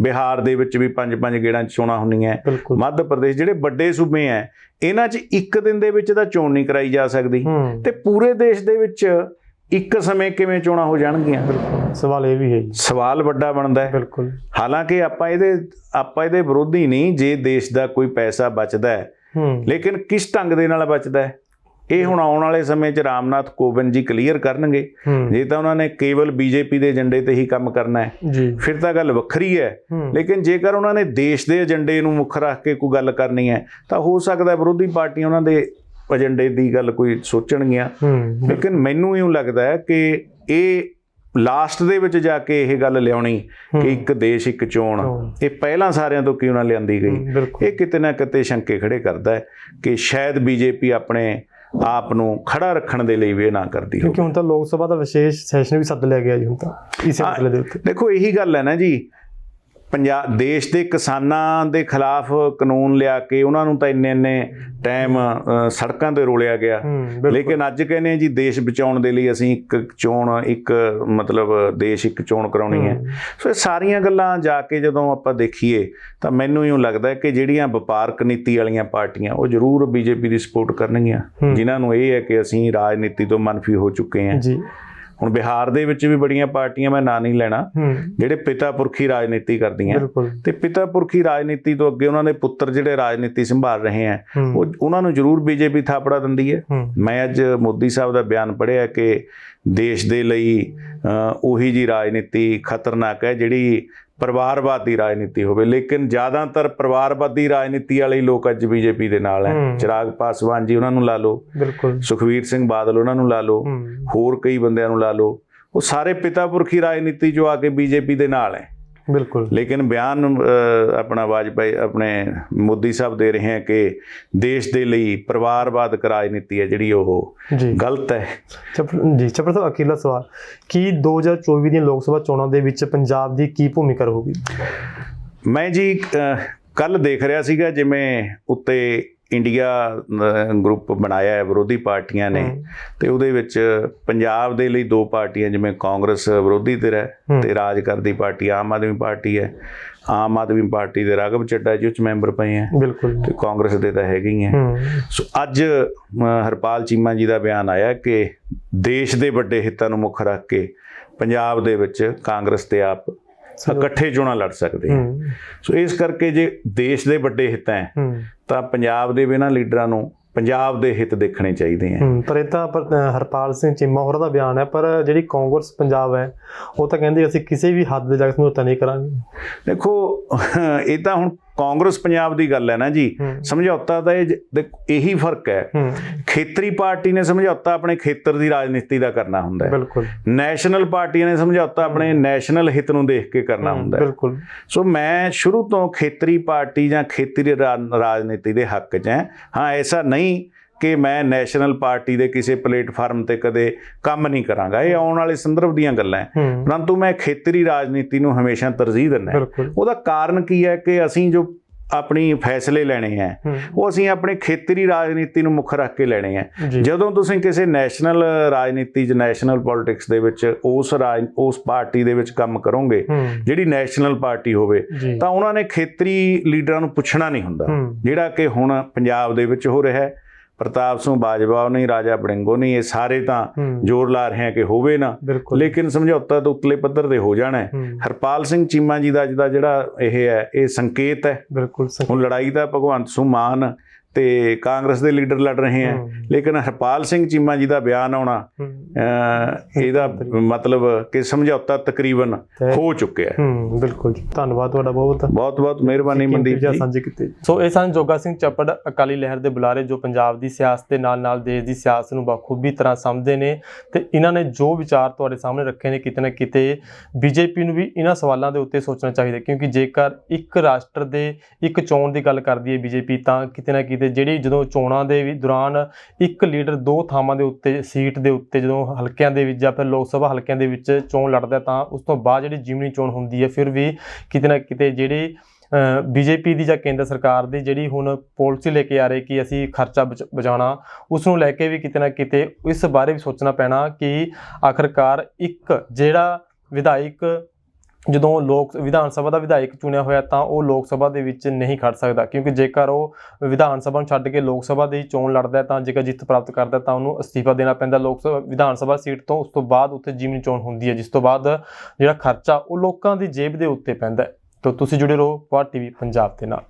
ਬਿਹਾਰ ਦੇ ਵਿੱਚ ਵੀ 5-5 ਗੇੜਾਂ 'ਚ ਚੋਣਾਂ ਹੁੰਦੀਆਂ। ਮੱਧ ਪ੍ਰਦੇਸ਼, ਜਿਹੜੇ ਵੱਡੇ ਸੂਬੇ ਹੈ, ਇਹਨਾਂ 'ਚ ਇੱਕ ਦਿਨ ਦੇ ਵਿੱਚ ਤਾਂ ਚੋਣ ਨਹੀਂ ਕਰਾਈ ਜਾ ਸਕਦੀ ਤੇ ਪੂਰੇ ਦੇਸ਼ ਦੇ ਵਿੱਚ ਇੱਕ ਸਮੇਂ ਕਿਵੇਂ ਚੋਣਾਂ ਹੋ ਜਾਣਗੀਆਂ? ਸਵਾਲ ਇਹ ਵੀ ਹੈ, ਸਵਾਲ ਵੱਡਾ ਬਣਦਾ ਹੈ। ਹਾਲਾਂਕਿ ਆਪਾਂ ਇਹਦੇ ਵਿਰੋਧੀ ਨਹੀਂ ਜੇ ਦੇਸ਼ ਦਾ ਕੋਈ ਪੈਸਾ ਬਚਦਾ ਹੈ, ਲੇਕਿਨ ਕਿਸ ਢੰਗ ਦੇ ਨਾਲ ਬਚਦਾ ਹੈ ਇਹ ਹੁਣ ਆਉਣ ਵਾਲੇ ਸਮੇਂ 'ਚ ਰਾਮਨਾਥ ਕੋਵਿੰਦ ਜੀ ਕਲੀਅਰ ਕਰਨਗੇ। ਜੇ ਤਾਂ ਉਹਨਾਂ ਨੇ ਕੇਵਲ BJP ਦੇ ਏਜੰਡੇ ਤੇ ਹੀ ਕੰਮ ਕਰਨਾ ਹੈ ਫਿਰ ਤਾਂ ਗੱਲ ਵੱਖਰੀ ਹੈ, ਲੇਕਿਨ ਜੇਕਰ ਉਹਨਾਂ ਨੇ ਦੇਸ਼ ਦੇ ਏਜੰਡੇ ਨੂੰ ਮੁੱਖ ਰੱਖ ਕੇ ਕੋਈ ਗੱਲ ਕਰਨੀ ਹੈ ਤਾਂ ਹੋ ਸਕਦਾ ਵਿਰੋਧੀ ਪਾਰਟੀਆਂ ਉਹਨਾਂ ਦੇ ਏਜੰਡੇ ਦੀ ਗੱਲ ਕੋਈ ਸੋਚਣਗੀਆਂ। ਲੇਕਿਨ ਮੈਨੂੰ ਇਉਂ ਲੱਗਦਾ ਹੈ ਕਿ ਇਹ ਲਾਸਟ ਦੇ ਵਿੱਚ ਜਾ ਕੇ ਇਹ ਗੱਲ ਲਿਆਉਣੀ ਕਿ ਇੱਕ ਦੇਸ਼ ਇੱਕ ਚੋਣ, ਇਹ ਪਹਿਲਾਂ ਸਾਰਿਆਂ ਤੋਂ ਕਿਉਂ ਨਾ ਲਿਆਂਦੀ ਗਈ, ਇਹ ਕਿਤੇ ਨਾ ਕਿਤੇ ਸ਼ੰਕੇ ਖੜੇ ਕਰਦਾ ਹੈ ਕਿ ਸ਼ਾਇਦ BJP ਆਪਣੇ ਆਪ ਨੂੰ ਖੜਾ ਰੱਖਣ ਦੇ ਲਈ ਵੀ ਇਹ ਨਾ ਕਰਦੀ ਹੋਵੇ। ਕਿਉਂਕਿ ਹੁਣ ਤਾਂ ਲੋਕ ਸਭਾ ਦਾ ਵਿਸ਼ੇਸ਼ ਸੈਸ਼ਨ ਵੀ ਸੱਦ ਲਿਆ ਗਿਆ ਜੀ ਹੁਣ ਤਾਂ ਇਸੇ ਮਸਲੇ ਦੇ ਉੱਤੇ। ਦੇਖੋ ਇਹੀ ਗੱਲ ਹੈ ਨਾ ਜੀ, ਪੰਜਾਬ ਦੇਸ਼ ਦੇ ਕਿਸਾਨਾਂ ਦੇ ਖਿਲਾਫ ਕਾਨੂੰਨ ਲਿਆ ਕੇ ਉਹਨਾਂ ਨੂੰ ਤਾਂ ਇੰਨੇ ਟਾਈਮ ਸੜਕਾਂ ਤੇ ਰੋਲਿਆ ਗਿਆ, ਲੇਕਿਨ ਅੱਜ ਕਹਿੰਦੇ ਜੀ ਦੇਸ਼ ਬਚਾਉਣ ਦੇ ਲਈ ਅਸੀਂ ਇੱਕ ਮਤਲਬ ਦੇਸ਼ ਇੱਕ ਚੋਣ ਕਰਾਉਣੀ ਹੈ। ਸੋ ਇਹ ਸਾਰੀਆਂ ਗੱਲਾਂ ਜਾ ਕੇ ਜਦੋਂ ਆਪਾਂ ਦੇਖੀਏ ਤਾਂ ਮੈਨੂੰ ਇਉਂ ਲੱਗਦਾ ਕਿ ਜਿਹੜੀਆਂ ਵਪਾਰਕ ਨੀਤੀ ਵਾਲੀਆਂ ਪਾਰਟੀਆਂ ਉਹ ਜ਼ਰੂਰ ਬੀਜੇਪੀ ਦੀ ਸਪੋਰਟ ਕਰਨਗੀਆਂ, ਜਿਨ੍ਹਾਂ ਨੂੰ ਇਹ ਹੈ ਕਿ ਅਸੀਂ ਰਾਜਨੀਤੀ ਤੋਂ ਮਨਫੀ ਹੋ ਚੁੱਕੇ ਹਾਂ। ਹੁਣ ਬਿਹਾਰ ਦੇ ਵਿੱਚ ਵੀ ਬੜੀਆਂ ਪਾਰਟੀਆਂ, ਮੈਂ ਨਾਂ ਨਹੀਂ ਲੈਣਾ, ਜਿਹੜੇ ਪਿਤਾ ਪੁਰਖੀ ਰਾਜਨੀਤੀ ਕਰਦੀਆਂ, ਤੇ ਪਿਤਾ ਪੁਰਖੀ ਰਾਜਨੀਤੀ ਤੋਂ ਅੱਗੇ ਉਹਨਾਂ ਦੇ ਪੁੱਤਰ ਜਿਹੜੇ ਰਾਜਨੀਤੀ ਸੰਭਾਲ ਰਹੇ ਆ ਉਹਨਾਂ ਨੂੰ ਜ਼ਰੂਰ ਬੀਜੇਪੀ ਥਾਪੜਾ ਦਿੰਦੀ ਹੈ। ਮੈਂ ਅੱਜ ਮੋਦੀ ਸਾਹਿਬ ਦਾ ਬਿਆਨ ਪੜ੍ਹਿਆ ਕਿ ਦੇਸ਼ ਦੇ ਲਈ ਉਹੀ ਜੀ ਰਾਜਨੀਤੀ ਖਤਰਨਾਕ ਹੈ ਜਿਹੜੀ ਪਰਿਵਾਰਵਾਦੀ ਰਾਜਨੀਤੀ ਹੋਵੇ, ਲੇਕਿਨ ਜ਼ਿਆਦਾਤਰ ਪਰਿਵਾਰਵਾਦੀ ਰਾਜਨੀਤੀ ਵਾਲੇ ਲੋਕ ਅੱਜ ਬੀਜੇਪੀ ਦੇ ਨਾਲ ਹੈ। ਚਿਰਾਗ ਪਾਸਵਾਨ ਜੀ ਉਹਨਾਂ ਨੂੰ ਲਾ ਲਓ, ਸੁਖਵੀਰ ਸਿੰਘ ਬਾਦਲ ਉਹਨਾਂ ਨੂੰ ਲਾ ਲਓ, ਹੋਰ ਕਈ ਬੰਦਿਆਂ ਨੂੰ ਲਾ ਲਓ, ਉਹ ਸਾਰੇ ਪਿਤਾ ਪੁਰਖੀ ਰਾਜਨੀਤੀ ਜੋ ਆ ਕੇ ਬੀਜੇਪੀ ਦੇ ਨਾਲ ਹੈ। ਲੇਕਿਨ ਬਿਆਨ ਆਪਣਾ ਵਾਜਪਾਈ ਆਪਣੇ ਮੋਦੀ ਸਾਹਿਬ ਦੇ ਰਹੇ ਹੈ ਕਿ ਦੇਸ਼ ਦੇ ਲਈ ਪਰਿਵਾਰਵਾਦਕ ਰਾਜਨੀਤੀ ਹੈ ਜਿਹੜੀ ਉਹ ਗਲਤ ਹੈ। ਚੱਪੜ ਸਾਹਿਬ, ਅਖੀਰਲਾ ਸਵਾਲ, ਕੀ 2024 ਦੀਆਂ ਲੋਕ ਸਭਾ ਚੋਣਾਂ ਦੇ ਵਿੱਚ ਪੰਜਾਬ ਦੀ ਕੀ ਭੂਮਿਕਾ ਰਹੂਗੀ? ਮੈਂ ਜੀ ਕੱਲ ਦੇਖ ਰਿਹਾ ਸੀਗਾ ਜਿਵੇਂ ਉੱਤੇ ਇੰਡੀਆ ਗਰੁੱਪ ਬਣਾਇਆ ਹੈ ਵਿਰੋਧੀ ਪਾਰਟੀਆਂ ਨੇ, ਤੇ ਉਹਦੇ ਵਿੱਚ ਪੰਜਾਬ ਦੇ ਲਈ ਦੋ ਪਾਰਟੀਆਂ, ਜਿਵੇਂ ਕਾਂਗਰਸ ਵਿਰੋਧੀ ਧਿਰ ਹੈ ਤੇ ਰਾਜ ਕਰਦੀ ਪਾਰਟੀ ਆਮ ਆਦਮੀ ਪਾਰਟੀ ਹੈ। ਆਮ ਆਦਮੀ ਪਾਰਟੀ ਦੇ ਰਾਘਵ ਚੱਡਾ ਜੀ ਉਹ 'ਚ ਮੈਂਬਰ ਪਏ ਹੈ, ਤੇ ਕਾਂਗਰਸ ਦੇ ਤਾਂ ਹੈਗੇ ਹੀ ਹੈ। ਸੋ ਅੱਜ ਹਰਪਾਲ ਚੀਮਾ ਜੀ ਦਾ ਬਿਆਨ ਆਇਆ ਕਿ ਦੇਸ਼ ਦੇ ਵੱਡੇ ਹਿੱਤਾਂ ਨੂੰ ਮੁੱਖ ਰੱਖ ਕੇ ਪੰਜਾਬ ਦੇ ਵਿੱਚ ਕਾਂਗਰਸ ਤੇ ਆਪ ਇਕੱਠੇ ਚੋਣਾਂ ਲੜ ਸਕਦੇ ਆ। ਸੋ ਇਸ ਕਰਕੇ ਜੇ ਦੇਸ਼ ਦੇ ਵੱਡੇ ਹਿੱਤ ਹੈ ਤਾਂ ਪੰਜਾਬ ਦੇ ਵੀ ਇਹਨਾਂ ਲੀਡਰਾਂ ਨੂੰ ਪੰਜਾਬ ਦੇ ਹਿੱਤ ਦੇਖਣੇ ਚਾਹੀਦੇ ਆ। ਪਰ ਇਹ ਤਾਂ ਹਰਪਾਲ ਸਿੰਘ ਚੀਮਾ ਹੋਰਾਂ ਦਾ ਬਿਆਨ ਹੈ, ਪਰ ਜਿਹੜੀ ਕਾਂਗਰਸ ਪੰਜਾਬ ਹੈ ਉਹ ਤਾਂ ਕਹਿੰਦੇ ਅਸੀਂ ਕਿਸੇ ਵੀ ਹੱਦ ਦੇ ਜਾ ਕੇ ਸਮਝੌਤਾ ਨਹੀਂ ਕਰਾਂਗੇ। ਦੇਖੋ ਇਹ ਤਾਂ ਹੁਣ ਕਾਂਗਰਸ ਪੰਜਾਬ ਦੀ ਗੱਲ ਹੈ ਨਾ ਜੀ, ਸਮਝੌਤਾ ਦਾ ਇਹੀ ਫਰਕ ਹੈ। ਖੇਤਰੀ ਪਾਰਟੀ ਨੇ ਸਮਝੌਤਾ ਆਪਣੇ ਖੇਤਰ ਦੀ ਰਾਜਨੀਤੀ ਦਾ ਕਰਨਾ ਹੁੰਦਾ ਹੈ, ਨੈਸ਼ਨਲ ਪਾਰਟੀਆਂ ਨੇ ਸਮਝੌਤਾ ਆਪਣੇ ਨੈਸ਼ਨਲ ਹਿੱਤ ਨੂੰ ਦੇਖ ਕੇ ਕਰਨਾ ਹੁੰਦਾ ਹੈ। ਸੋ ਮੈਂ ਸ਼ੁਰੂ ਤੋਂ ਖੇਤਰੀ ਪਾਰਟੀ ਜਾਂ ਖੇਤਰੀ ਰਾਜਨੀਤੀ ਦੇ ਹੱਕ 'ਚ ਹਾਂ। ਐਸਾ ਨਹੀਂ ਕਿ ਮੈਂ ਨੈਸ਼ਨਲ ਪਾਰਟੀ ਦੇ ਕਿਸੇ ਪਲੇਟਫਾਰਮ ਤੇ ਕਦੇ ਕੰਮ ਨਹੀਂ ਕਰਾਂਗਾ, ਇਹ ਆਉਣ ਵਾਲੇ ਸੰਦਰਭ ਦੀਆਂ ਗੱਲਾਂ ਹੈ, ਪਰੰਤੂ ਮੈਂ ਖੇਤਰੀ ਰਾਜਨੀਤੀ ਨੂੰ ਹਮੇਸ਼ਾ ਤਰਜੀਹ ਦਿੰਦਾ। ਉਹਦਾ ਕਾਰਨ ਕੀ ਹੈ ਕਿ ਅਸੀਂ ਜੋ ਆਪਣੀ ਫੈਸਲੇ ਲੈਣੇ ਹੈ ਉਹ ਅਸੀਂ ਆਪਣੇ ਖੇਤਰੀ ਰਾਜਨੀਤੀ ਨੂੰ ਮੁੱਖ ਰੱਖ ਕੇ ਲੈਣੇ ਹੈ। ਜਦੋਂ ਤੁਸੀਂ ਕਿਸੇ ਨੈਸ਼ਨਲ ਰਾਜਨੀਤੀ 'ਚ ਨੈਸ਼ਨਲ ਪੋਲਿਟਿਕਸ ਦੇ ਵਿੱਚ ਉਸ ਪਾਰਟੀ ਦੇ ਵਿੱਚ ਕੰਮ ਕਰੋਗੇ ਜਿਹੜੀ ਨੈਸ਼ਨਲ ਪਾਰਟੀ ਹੋਵੇ, ਤਾਂ ਉਹਨਾਂ ਨੇ ਖੇਤਰੀ ਲੀਡਰਾਂ ਨੂੰ ਪੁੱਛਣਾ ਨਹੀਂ ਹੁੰਦਾ, ਜਿਹੜਾ ਕਿ ਹੁਣ ਪੰਜਾਬ ਦੇ ਵਿੱਚ ਹੋ ਰਿਹਾ ਹੈ। ਪ੍ਰਤਾਪ ਸਿੰਘ ਬਾਜਵਾ ਨਹੀਂ, ਰਾਜਾ ਵੜਿੰਗੋ ਨਹੀਂ, ਇਹ ਸਾਰੇ ਤਾਂ ਜ਼ੋਰ ਲਾ ਰਹੇ ਆ ਕਿ ਹੋਵੇ ਨਾ, ਲੇਕਿਨ ਸਮਝੌਤਾ ਤਾਂ ਉਤਲੇ ਪੱਧਰ ਤੇ ਹੋ ਜਾਣਾ ਹੈ। ਹਰਪਾਲ ਸਿੰਘ ਚੀਮਾ ਜੀ ਦਾ ਅੱਜ ਦਾ ਜਿਹੜਾ ਇਹ ਹੈ ਇਹ ਸੰਕੇਤ ਹੈ। ਹੁਣ ਲੜਾਈ ਦਾ ਭਗਵੰਤ ਸਿੰਘ ਮਾਨ ਤੇ ਕਾਂਗਰਸ ਦੇ ਲੀਡਰ ਲੜ ਰਹੇ ਆ, ਲੇਕਿਨ ਹਰਪਾਲ ਸਿੰਘ ਚੀਮਾ ਜੀ ਦਾ ਬਿਆਨ ਆਉਣਾ ਇਹਦਾ ਮਤਲਬ ਕਿ ਸਮਝੌਤਾ ਤਕਰੀਬਨ ਹੋ ਚੁੱਕਿਆ ਹੈ। ਬਿਲਕੁਲ ਜੀ, ਧੰਨਵਾਦ ਤੁਹਾਡਾ ਬਹੁਤ ਬਹੁਤ ਮਿਹਰਬਾਨੀ ਮਨਦੀਪ ਜੀ। ਸਾਂਝੇ ਕੀਤੇ। ਸੋ ਇਹ ਸਨ ਜੋਗਾ ਸਿੰਘ ਚੱਪੜ, ਅਕਾਲੀ ਲਹਿਰ ਦੇ ਬੁਲਾਰੇ, ਜੋ ਪੰਜਾਬ ਦੀ ਸਿਆਸਤ ਦੇ ਨਾਲ ਦੇਸ਼ ਦੀ ਸਿਆਸਤ ਨੂੰ ਬਖੂਬੀ ਤਰ੍ਹਾਂ ਸਮਝਦੇ ਨੇ, ਤੇ ਇਹਨਾਂ ਨੇ ਜੋ ਵਿਚਾਰ ਤੁਹਾਡੇ ਸਾਹਮਣੇ ਰੱਖੇ ਨੇ, ਕਿਤੇ ਨਾ ਕਿਤੇ ਬੀਜੇਪੀ ਨੂੰ ਵੀ ਇਹਨਾਂ ਸਵਾਲਾਂ ਦੇ ਉੱਤੇ ਸੋਚਣਾ ਚਾਹੀਦਾ, ਕਿਉਂਕਿ ਜੇਕਰ ਇੱਕ ਰਾਸ਼ਟਰ ਦੇ ਇੱਕ ਚੋਣ ਦੀ ਗੱਲ ਕਰਦੀ ਹੈ ਬੀਜੇਪੀ, ਤਾਂ ਕਿਤੇ ਨਾ ਕਿਤੇ ਜਿਹੜੀ ਜਦੋਂ ਚੋਣਾਂ ਦੇ ਵੀ ਦੌਰਾਨ ਇੱਕ ਲੀਡਰ ਦੋ ਥਾਵਾਂ ਦੇ ਉੱਤੇ ਸੀਟ ਦੇ ਉੱਤੇ ਜਦੋਂ ਹਲਕਿਆਂ ਦੇ ਵਿੱਚ ਜਾਂ ਫਿਰ ਲੋਕ ਸਭਾ ਹਲਕਿਆਂ ਦੇ ਵਿੱਚ ਚੋਣ ਲੜਦਾ, ਤਾਂ ਉਸ ਤੋਂ ਬਾਅਦ ਜਿਹੜੀ ਜਿਮਨੀ ਚੋਣ ਹੁੰਦੀ ਹੈ, ਫਿਰ ਵੀ ਕਿਤੇ ਨਾ ਕਿਤੇ ਜਿਹੜੀ ਬੀਜੇਪੀ ਦੀ ਜਾਂ ਕੇਂਦਰ ਸਰਕਾਰ ਦੀ ਜਿਹੜੀ ਹੁਣ ਪਾਲਿਸੀ ਲੈ ਕੇ ਆ ਰਹੀ ਕਿ ਅਸੀਂ ਖਰਚਾ ਬਚਾਉਣਾ, ਉਸ ਨੂੰ ਲੈ ਕੇ ਵੀ ਕਿਤੇ ਨਾ ਕਿਤੇ ਇਸ ਬਾਰੇ ਵੀ ਸੋਚਣਾ ਪੈਣਾ ਕਿ ਆਖਰਕਾਰ ਇੱਕ ਜਿਹੜਾ ਵਿਧਾਇਕ ਜਦੋਂ ਵਿਧਾਨ ਸਭਾ ਦਾ ਵਿਧਾਇਕ ਚੁਣਿਆ ਹੋਇਆ ਤਾਂ ਉਹ ਲੋਕ ਸਭਾ ਦੇ ਵਿੱਚ ਨਹੀਂ ਖੜ ਸਕਦਾ, ਕਿਉਂਕਿ ਜੇਕਰ ਉਹ ਵਿਧਾਨ ਸਭਾ ਨੂੰ ਛੱਡ ਕੇ ਲੋਕ ਸਭਾ ਦੀ ਚੋਣ ਲੜਦਾ ਤਾਂ ਜੇਕਰ ਜਿੱਤ ਪ੍ਰਾਪਤ ਕਰਦਾ ਤਾਂ ਉਹਨੂੰ ਅਸਤੀਫਾ ਦੇਣਾ ਪੈਂਦਾ ਵਿਧਾਨ ਸਭਾ ਸੀਟ ਤੋਂ। ਉਸ ਤੋਂ ਬਾਅਦ ਉੱਥੇ ਜਿਮਨੀ ਚੋਣ ਹੁੰਦੀ ਹੈ, ਜਿਸ ਤੋਂ ਬਾਅਦ ਜਿਹੜਾ ਖਰਚਾ ਉਹ ਲੋਕਾਂ ਦੀ ਜੇਬ ਦੇ ਉੱਤੇ ਪੈਂਦਾ ਹੈ। ਤਾਂ ਤੁਸੀਂ ਜੁੜੇ ਰਹੋ ਪੁਆਧ TV ਪੰਜਾਬ ਦੇ ਨਾਲ।